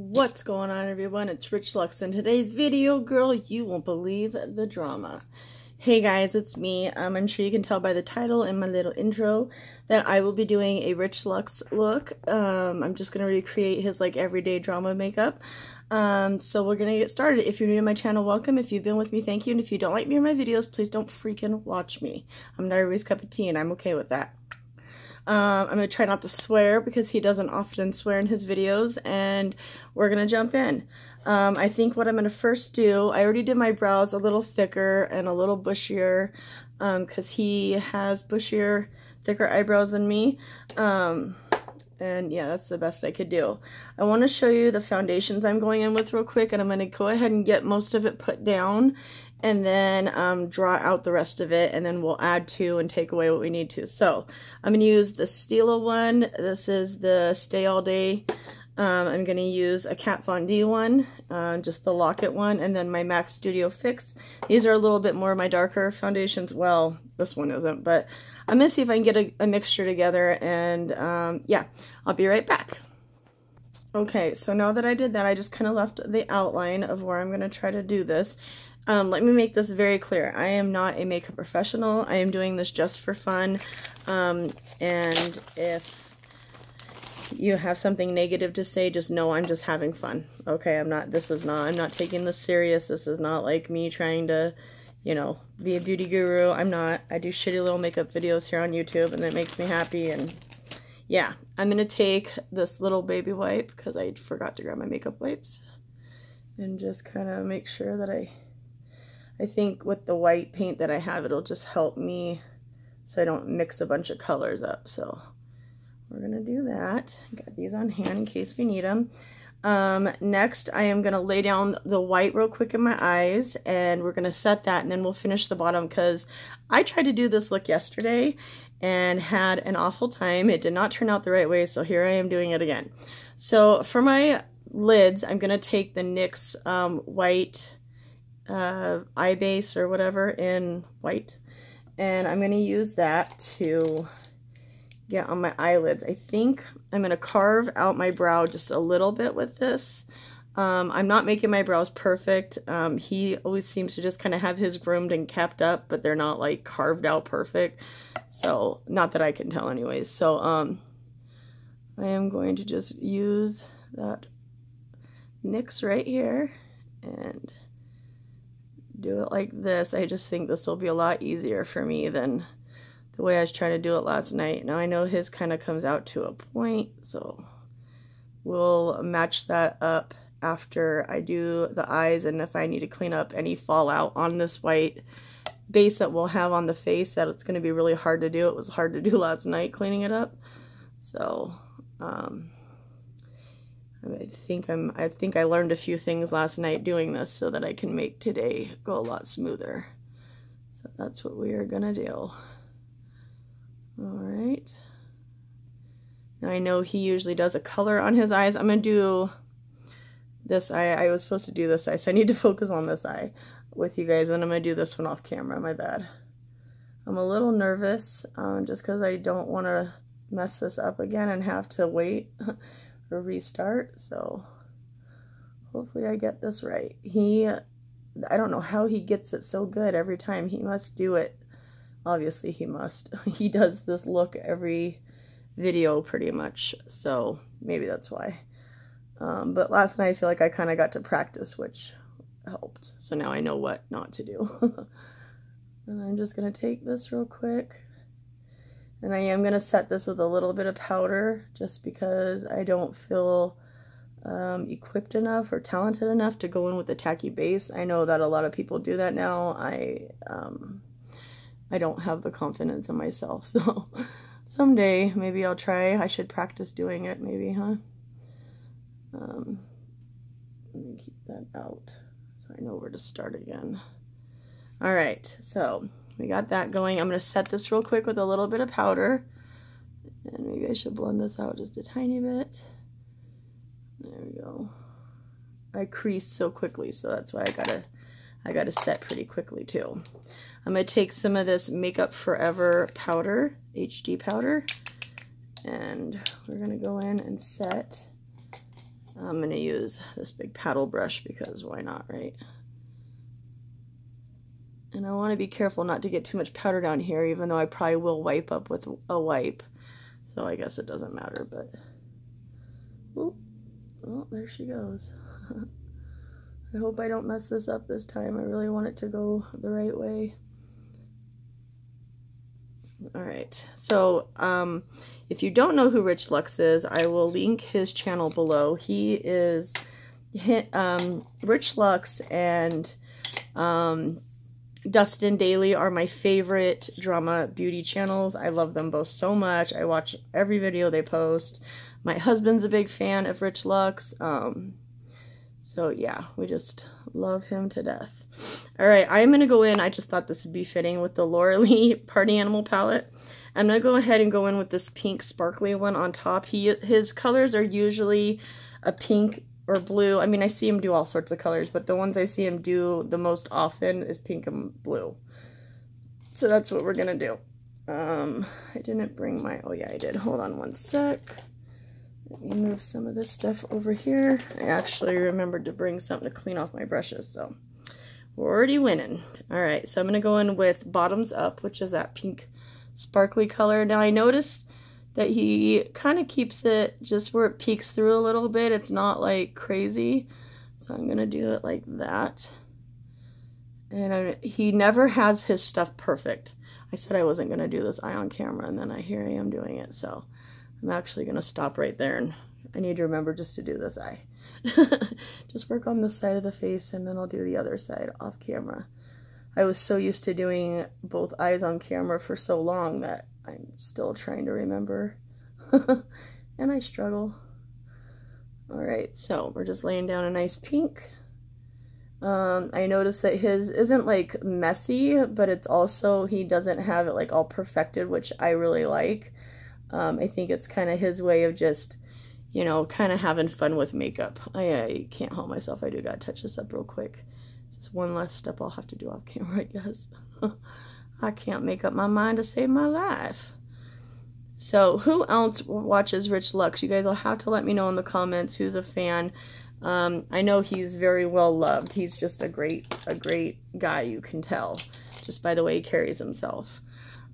What's going on, everyone? It's Rich Lux. In today's video, girl, you won't believe the drama. Hey guys, it's me. I'm sure you can tell by the title and my little intro that I will be doing a Rich Lux look. I'm just going to recreate his like everyday drama makeup. So we're going to get started. If you're new to my channel, welcome. If you've been with me, thank you. And if you don't like me or my videos, please don't freaking watch me. I'm not everybody's cup of tea and I'm okay with that. I'm going to try not to swear because he doesn't often swear in his videos, and we're going to jump in. I think what I'm going to first do, I already did my brows a little thicker and a little bushier because he has bushier, thicker eyebrows than me. And yeah, that's the best I could do. I want to show you the foundations I'm going in with real quick, and I'm going to go ahead and get most of it put down and then draw out the rest of it, and then we'll add to and take away what we need to. So I'm going to use the Stila one. This is the Stay All Day. I'm going to use a Kat Von D one, just the Locket one, and then my MAC Studio Fix. These are a little bit more my darker foundations. Well, this one isn't, but I'm going to see if I can get a mixture together, and yeah, I'll be right back. Okay, so now that I did that, I just kind of left the outline of where I'm going to try to do this. Let me make this very clear. I am not a makeup professional. I am doing this just for fun. And if you have something negative to say, just know I'm just having fun. Okay, I'm not taking this serious. This is not like me trying to, you know, be a beauty guru. I'm not. I do shitty little makeup videos here on YouTube, and that makes me happy. And yeah, I'm going to take this little baby wipe because I forgot to grab my makeup wipes, and just kind of make sure that I think with the white paint that I have, it'll just help me so I don't mix a bunch of colors up. So we're going to do that. Got these on hand in case we need them. Next, I am going to lay down the white real quick in my eyes, and we're going to set that, and then we'll finish the bottom because I tried to do this look yesterday and had an awful time. It did not turn out the right way, so here I am doing it again. So for my lids, I'm going to take the NYX white eye base or whatever in white, and I'm going to use that to get on my eyelids. I think I'm going to carve out my brow just a little bit with this. I'm not making my brows perfect. He always seems to just kind of have his groomed and kept up, but they're not like carved out perfect. So not that I can tell anyways. So I am going to just use that NYX right here and do it like this. I just think this will be a lot easier for me than the way I was trying to do it last night. Now I know his kind of comes out to a point, so we'll match that up after I do the eyes, and if I need to clean up any fallout on this white base that we'll have on the face, that it's going to be really hard to do. It was hard to do last night cleaning it up. So I think I learned a few things last night doing this so that I can make today go a lot smoother. So that's what we are gonna do. Alright. Now I know he usually does a color on his eyes. I'm gonna do this eye. I was supposed to do this eye, so I need to focus on this eye with you guys, and I'm gonna do this one off camera. My bad. I'm a little nervous just because I don't want to mess this up again and have to wait or restart, so hopefully I get this right. I don't know how he gets it so good every time. He must do it. Obviously he must. He does this look every video pretty much, so maybe that's why. But last night I feel like I kind of got to practice, which helped. So now I know what not to do. And I'm just going to take this real quick. And I am going to set this with a little bit of powder just because I don't feel equipped enough or talented enough to go in with a tacky base. I know that a lot of people do that now. I don't have the confidence in myself. So someday maybe I'll try. I should practice doing it maybe, huh? Let me keep that out so I know where to start again. All right, so we got that going. I'm going to set this real quick with a little bit of powder. And maybe I should blend this out just a tiny bit. There we go. I creased so quickly, so that's why I gotta set pretty quickly too. I'm going to take some of this Makeup Forever powder, HD powder, and we're going to go in and set I'm going to use this big paddle brush because why not, right? And I want to be careful not to get too much powder down here, even though I probably will wipe up with a wipe. So I guess it doesn't matter, but... Oop. Oh, there she goes. I hope I don't mess this up this time. I really want it to go the right way. Alright, so if you don't know who Rich Lux is, I will link his channel below. He is Rich Lux and Dustin Daily are my favorite drama beauty channels. I love them both so much. I watch every video they post. My husband's a big fan of Rich Lux. So yeah, we just love him to death. Alright, I'm going to go in. I just thought this would be fitting with the Laura Lee Party Animal palette. I'm going to go ahead and go in with this pink sparkly one on top. His colors are usually a pink or blue. I mean, I see him do all sorts of colors, but the ones I see him do the most often is pink and blue. So that's what we're going to do. I didn't bring my... Oh yeah, I did. Hold on one sec. Let me move some of this stuff over here. I actually remembered to bring something to clean off my brushes, so we're already winning. Alright, so I'm going to go in with Bottoms Up, which is that pink sparkly color. Now I noticed that he kind of keeps it just where it peeks through a little bit. It's not like crazy. So I'm going to do it like that. And he never has his stuff perfect. I said I wasn't going to do this eye on camera, and then here I am doing it. So I'm actually going to stop right there, and I need to remember just to do this eye. Just work on this side of the face, and then I'll do the other side off camera. I was so used to doing both eyes on camera for so long that I'm still trying to remember. And I struggle. Alright, so we're just laying down a nice pink. I noticed that his isn't like messy, but it's also, he doesn't have it like all perfected, which I really like. I think it's kind of his way of just, you know, kind of having fun with makeup. I can't help myself. I do gotta touch this up real quick. Just one less step I'll have to do off camera, I guess. I can't make up my mind to save my life. So who else watches Rich Lux? You guys will have to let me know in the comments who's a fan. I know he's very well loved. He's just a great guy, you can tell, just by the way he carries himself.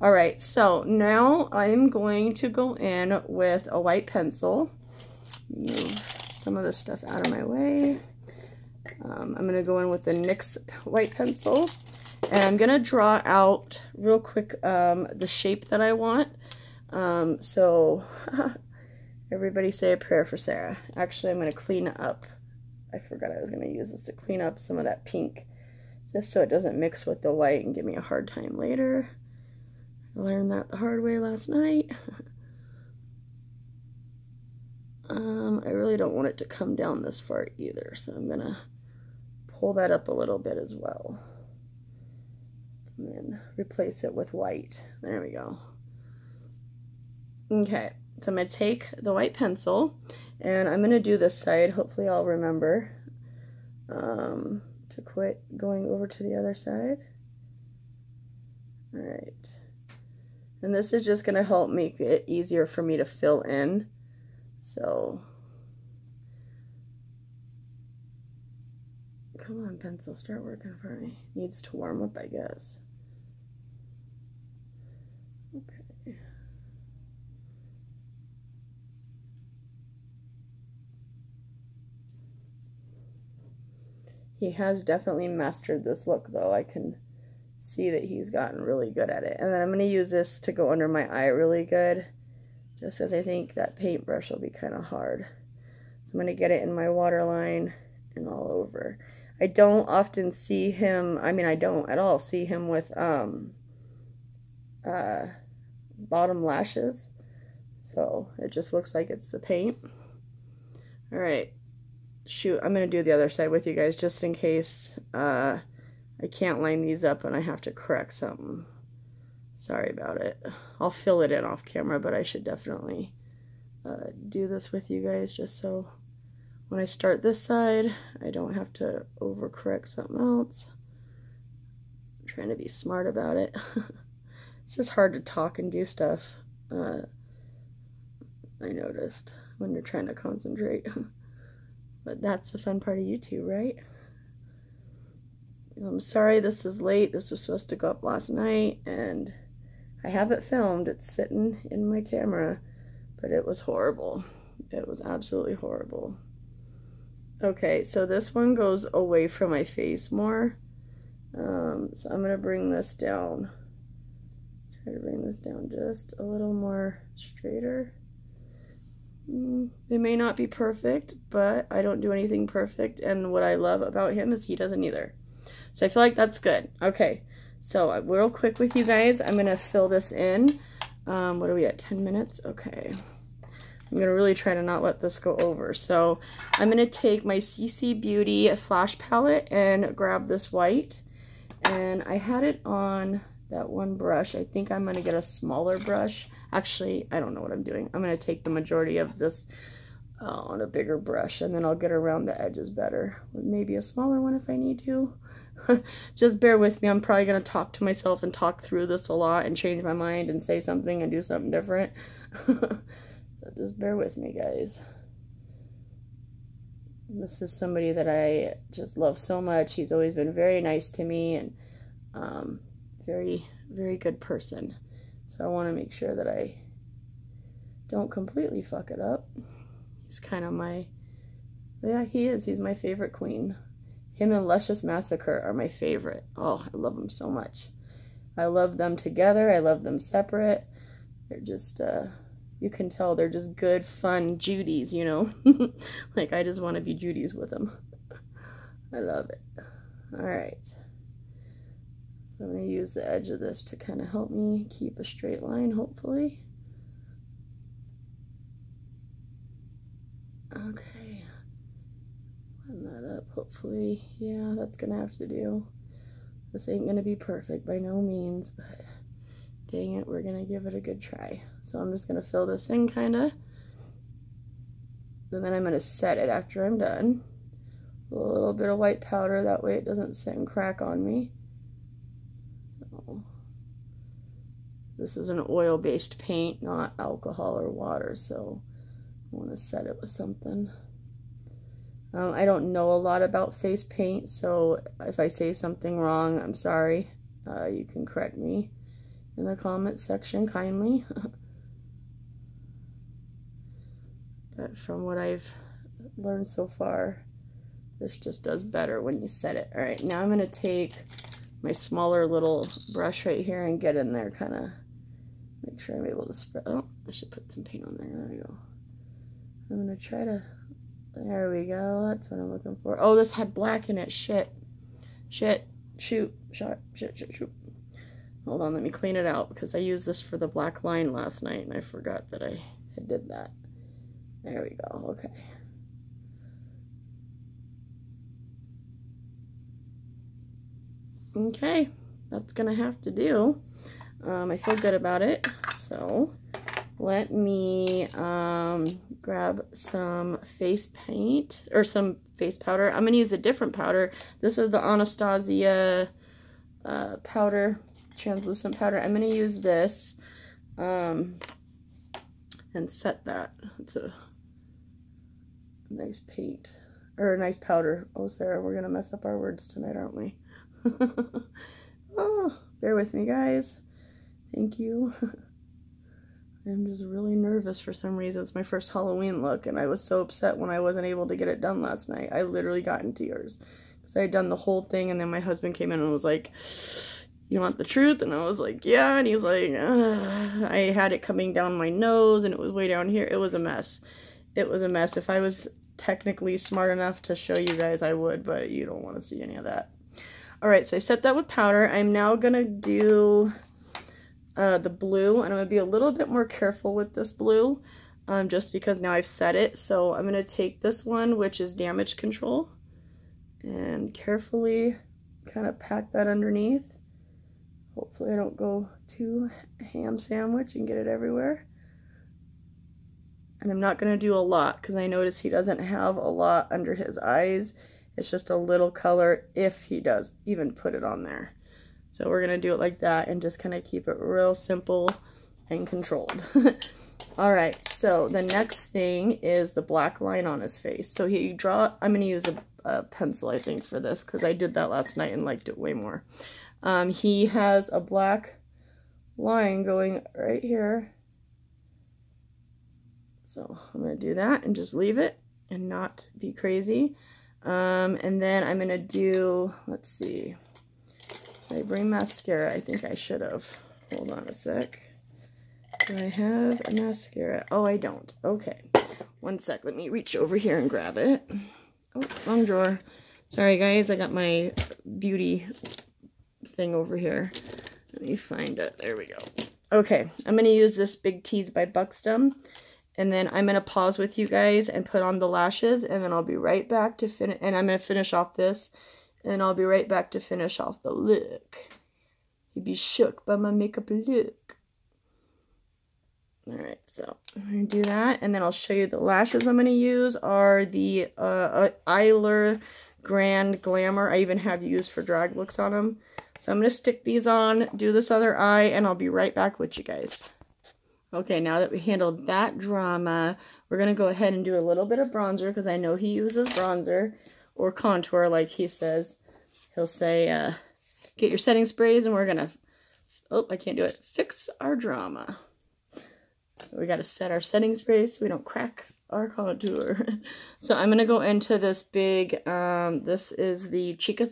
Alright, so now I'm going to go in with a white pencil. Move some of this stuff out of my way. I'm going to go in with the NYX white pencil. And I'm going to draw out real quick the shape that I want. So everybody say a prayer for Sarah. Actually, I'm going to clean up. I forgot I was going to use this to clean up some of that pink, just so it doesn't mix with the white and give me a hard time later. I learned that the hard way last night. I really don't want it to come down this far either, so I'm going to pull that up a little bit as well. And then replace it with white. There we go. Okay, so I'm going to take the white pencil, and I'm going to do this side. Hopefully I'll remember to quit going over to the other side. Alright. And this is just going to help make it easier for me to fill in. So, come on, pencil, start working for me. Needs to warm up, I guess. Okay. He has definitely mastered this look, though. I can see that he's gotten really good at it. And then I'm going to use this to go under my eye really good, just as I think that paintbrush will be kind of hard. So I'm going to get it in my waterline and all over. I don't often see him, I mean I don't at all see him with bottom lashes. So it just looks like it's the paint. Alright, shoot, I'm going to do the other side with you guys just in case I can't line these up and I have to correct something. Sorry about it. I'll fill it in off camera, but I should definitely do this with you guys just so when I start this side, I don't have to overcorrect something else. I'm trying to be smart about it. It's just hard to talk and do stuff. I noticed when you're trying to concentrate. But that's the fun part of YouTube, right? I'm sorry this is late. This was supposed to go up last night, and I have it filmed. It's sitting in my camera, but it was horrible. It was absolutely horrible. Okay, so this one goes away from my face more. So I'm gonna bring this down. Try to bring this down just a little more straighter. They may not be perfect, but I don't do anything perfect, and what I love about him is he doesn't either. So I feel like that's good. Okay, so real quick with you guys, I'm gonna fill this in. What are we at, 10 minutes? Okay. I'm gonna really try to not let this go over. So I'm gonna take my CC Beauty Flash palette and grab this white. And I had it on that one brush. I think I'm gonna get a smaller brush. Actually, I don't know what I'm doing. I'm gonna take the majority of this on a bigger brush, and then I'll get around the edges better with maybe a smaller one if I need to. Just bear with me. I'm probably gonna talk to myself and talk through this a lot and change my mind and say something and do something different. So just bear with me, guys. This is somebody that I just love so much. He's always been very nice to me, and very, very good person. So I want to make sure that I don't completely fuck it up. He's kind of my, yeah, he is. He's my favorite queen. Him and Luscious Massacre are my favorite. Oh, I love them so much. I love them together. I love them separate. They're just, you can tell they're just good, fun Judies, you know? Like, I just want to be Judies with them. I love it. Alright. So I'm going to use the edge of this to kind of help me keep a straight line, hopefully. Okay. Line that up, hopefully. Yeah, that's going to have to do. This ain't going to be perfect by no means, but dang it, we're going to give it a good try. So I'm just going to fill this in kind of. And then I'm going to set it after I'm done. A little bit of white powder, that way it doesn't sit and crack on me. So this is an oil-based paint, not alcohol or water, so I want to set it with something. I don't know a lot about face paint, so if I say something wrong, I'm sorry. You can correct me in the comment section kindly. But from what I've learned so far, this just does better when you set it. Alright, now I'm going to take my smaller little brush right here and get in there, kind of make sure I'm able to spread. Oh, I should put some paint on there. There we go. I'm going to try to, there we go. That's what I'm looking for. Oh, this had black in it. Shit. Shit. Shoot. Shot. Shit, shit, shoot. Hold on, let me clean it out, because I used this for the black line last night, and I forgot that I had did that. There we go. Okay. Okay, that's gonna have to do. I feel good about it, so let me grab some face paint, or some face powder. I'm gonna use a different powder. This is the Anastasia powder, translucent powder. I'm gonna use this and set that. It's a nice paint, or a nice powder. Oh, Sarah, we're gonna mess up our words tonight, aren't we? Oh, bear with me, guys. Thank you. I'm just really nervous for some reason. It's my first Halloween look, and I was so upset when I wasn't able to get it done last night. I literally got in tears because I had done the whole thing, and then my husband came in and was like, "You want the truth?" And I was like, "Yeah." And he's like, "Ugh." I had it coming down my nose, and it was way down here. It was a mess. It was a mess. If I was technically smart enough to show you guys, I would, but you don't want to see any of that. Alright, so I set that with powder. I'm now going to do the blue, and I'm going to be a little bit more careful with this blue, just because now I've set it. So I'm going to take this one, which is Damage Control, and carefully kind of pack that underneath. Hopefully I don't go too ham sandwich and get it everywhere. And I'm not going to do a lot, because I notice he doesn't have a lot under his eyes. It's just a little color if he does even put it on there. So we're going to do it like that and just kind of keep it real simple and controlled. Alright, so the next thing is the black line on his face. So I'm going to use a pencil, I think, for this, because I did that last night and liked it way more. He has a black line going right here. So I'm going to do that and just leave it and not be crazy. And then I'm going to do, let's see, did I bring mascara? I think I should have. Hold on a sec. Do I have a mascara? Oh, I don't. Okay. One sec. Let me reach over here and grab it. Oh, wrong drawer. Sorry, guys. I got my beauty thing over here. Let me find it. There we go. Okay. I'm going to use this Big Tease by Buxton. And then I'm going to pause with you guys and put on the lashes. And then I'll be right back to finish. And I'm going to finish off this. And I'll be right back to finish off the look. You'd be shook by my makeup look. Alright, so I'm going to do that, and then I'll show you the lashes I'm going to use are the Eyelure Grand Glamour. I even have used for drag looks on them. So I'm going to stick these on, do this other eye, and I'll be right back with you guys. Okay, now that we handled that drama, we're going to go ahead and do a little bit of bronzer, because I know he uses bronzer, or contour like he says. He'll say, get your setting sprays, and we're going to, oh, I can't do it, fix our drama. We got to set our setting spray so we don't crack our contour. So I'm going to go into this big, this is the Chica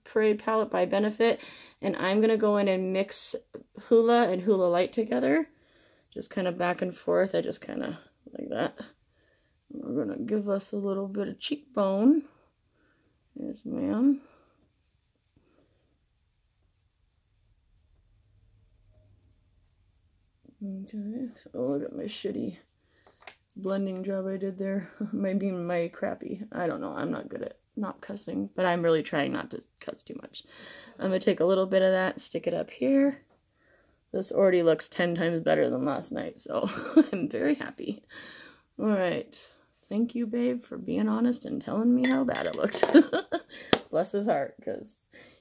Parade palette by Benefit. And I'm going to go in and mix Hula and Hula Light together. Just kind of back and forth. I just kind of like that. We're going to give us a little bit of cheekbone. Yes, ma'am. Okay, oh, look at my shitty blending job I did there. Maybe my crappy. I don't know. I'm not good at not cussing, but I'm really trying not to cuss too much. I'm going to take a little bit of that, stick it up here. This already looks 10 times better than last night, so I'm very happy. Alright. Thank you, babe, for being honest and telling me how bad it looked. Bless his heart, because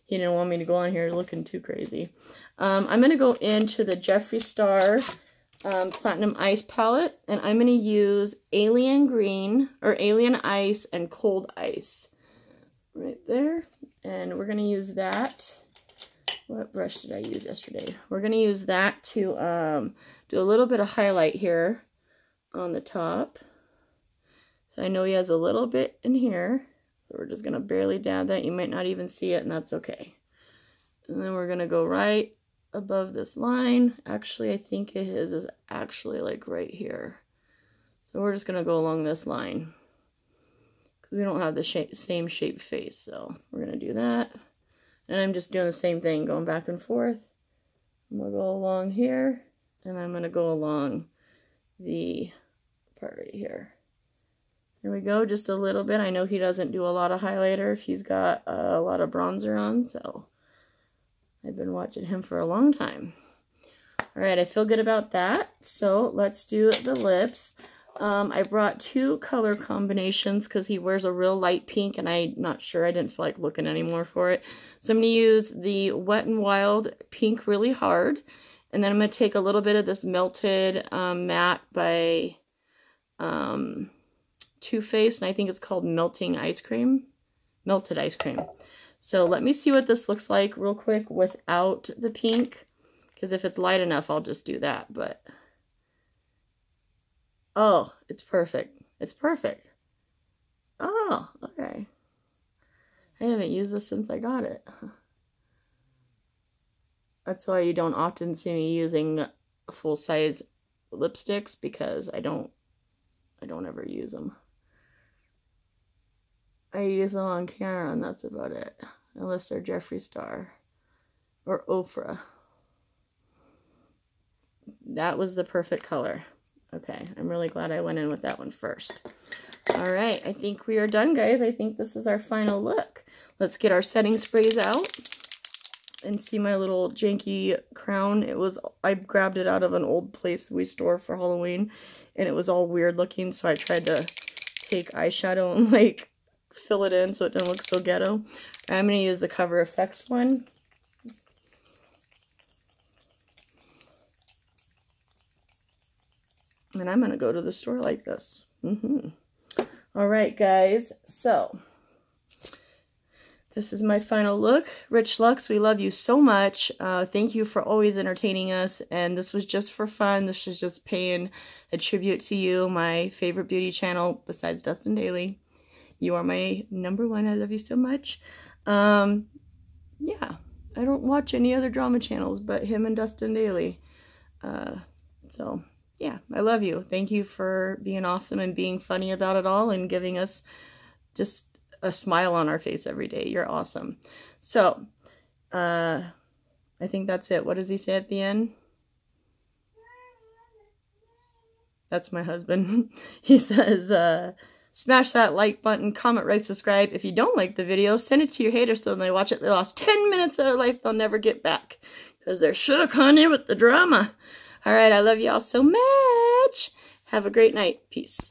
he didn't want me to go on here looking too crazy. I'm going to go into the Jeffree Star Platinum Ice palette, and I'm going to use Alien Green, or Alien Ice and Cold Ice. Right there. And we're going to use that. What brush did I use yesterday? We're going to use that to do a little bit of highlight here on the top. So I know he has a little bit in here. So we're just going to barely dab that. You might not even see it, and that's okay. And then we're going to go right above this line. Actually, I think his is actually like right here. So we're just going to go along this line. Because we don't have the same shape face. So we're going to do that. And I'm just doing the same thing, going back and forth. I'm going to go along here. And I'm going to go along the part right here. There we go, just a little bit. I know he doesn't do a lot of highlighter if he's got a lot of bronzer on, so I've been watching him for a long time. Alright, I feel good about that. So let's do the lips. I brought two color combinations because he wears a real light pink and I'm not sure. I didn't feel like looking anymore for it. So I'm going to use the Wet n Wild Pink Really Hard. And then I'm going to take a little bit of this Melted Matte by Too Faced, and I think it's called Melted Ice Cream. So let me see what this looks like real quick without the pink, because if it's light enough, I'll just do that. But oh, it's perfect. It's perfect. Oh, okay. I haven't used this since I got it. That's why you don't often see me using full-size lipsticks, because I don't ever use them. I use them on camera and that's about it. Unless they're Jeffree Star or Oprah. That was the perfect color. Okay, I'm really glad I went in with that one first. Alright, I think we are done, guys. I think this is our final look. Let's get our setting sprays out and see my little janky crown. I grabbed it out of an old place we store for Halloween, and it was all weird looking, so I tried to take eyeshadow and like fill it in so it didn't look so ghetto. I'm going to use the Cover FX one. . 'Cause And I'm going to go to the store like this. All right, guys. So this is my final look. Rich Lux, we love you so much. Thank you for always entertaining us. And this was just for fun. This was just paying a tribute to you, my favorite beauty channel besides Dustin Daily. You are my #1. I love you so much. Yeah, I don't watch any other drama channels but him and Dustin Daily. So yeah, I love you. Thank you for being awesome and being funny about it all and giving us just a smile on our face every day. You're awesome. So, I think that's it. What does he say at the end? That's my husband. He says, smash that like button, comment, rate, subscribe. If you don't like the video, send it to your haters so when they watch it, they lost 10 minutes of their life they'll never get back. Because they're shook on it with the drama. All right, I love you all so much. Have a great night. Peace.